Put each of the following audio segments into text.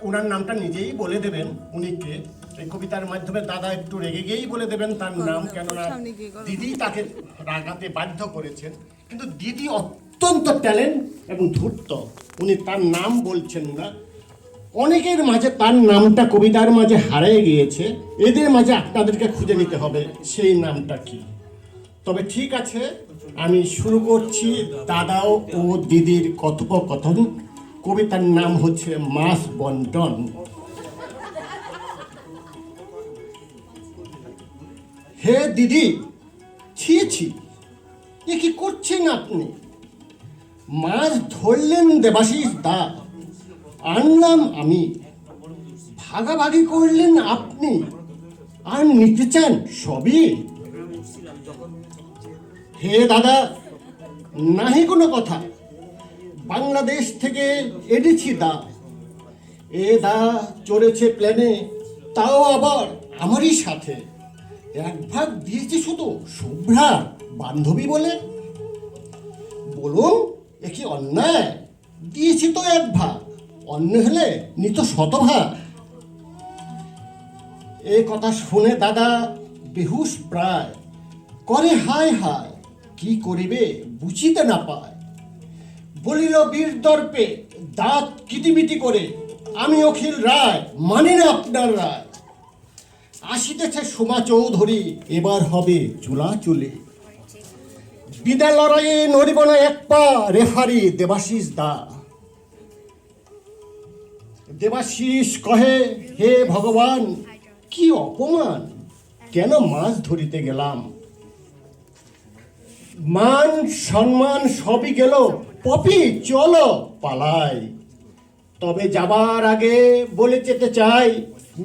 ওনার নামটা নিজেই বলে দেবেন উনিকে। এই কবিতার মাধ্যমে দাদা একটু রেগে গিয়েই বলে দেবেন তার নাম, কেননা দিদি তাকে রাগাতে বাধ্য করেছেন। কিন্তু দিদি অত্যন্ত ট্যালেন্ট এবং ধূর্ত, উনি তার নাম বলছেন না। অনেকের মাঝে তার নামটা কবিতার মাঝে হারিয়ে গিয়েছে, এদের মাঝে আপনাদেরকে খুঁজে নিতে হবে সেই নামটা কি। তবে ঠিক আছে, আমি শুরু করছি দাদা ও দিদির কথোপকথন। কবিতার নাম হচ্ছে মাছ বন্টন। হে দিদি, ছি ছি, এ কি করছেন আপনি? মাছ ধরলেন দেবাশিস দা, আনলাম আমি। ভাগাভাগি করলেন আপনি, আর নিতে চান সবই। হে দাদা, নাহি কোনো কথা, বাংলাদেশ থেকে এনেছি দা। এ দা চড়েছে প্লেনে, তাও আবার আমারই সাথে। এক ভাগ দিয়েছে শুধু শুভ্রা বান্ধবী বলে। বলুন, এ কি অন্যায়? দিয়েছি তো এক ভাগ, অন্য হলে নিত শতভাগ। এ কথা শুনে দাদা বেহুশ প্রায়, করে হায় হায়, কি করিবে বুঝিতে না পায়। বলিল বীর দর্পে দাঁত কিটিমিটি করে, আমি অখিল রায়, মানি না আপনার রায়। আসিতেছে সোমা চৌধুরী, এবার হবে চুলাচুলি। বিদায় লড়াইয়ে নড়িব না এক পা, রেফারি দেবাশিস দা। দেবাশিস কহে, হে ভগবান, কি অপমান, কেন মাছ ধরিতে গেলাম। মান সম্মান সবই গেল, পপি চলো পালাই। তবে যাবার আগে বলে যেতে চাই,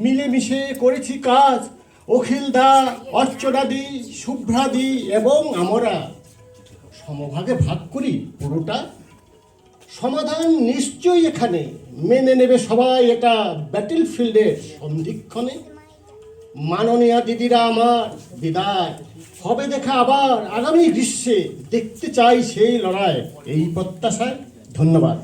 মিলেমিশে করেছি কাজ অখিল দা, অর্চনাদি, শুভ্রাদি এবং আমরা। সমভাগে ভাগ করি পুরোটা, সমাধান নিশ্চয়ই এখানে। মেনে নেবে সবাই এটা ব্যাটেল ফিল্ডের সন্ধিক্ষণে। মাননীয়া দিদিরা আমার বিদায়, হবে দেখা আবার আগামী গ্রীষ্মে। দেখতে চাই সেই লড়াই, এই প্রত্যাশায়। ধন্যবাদ।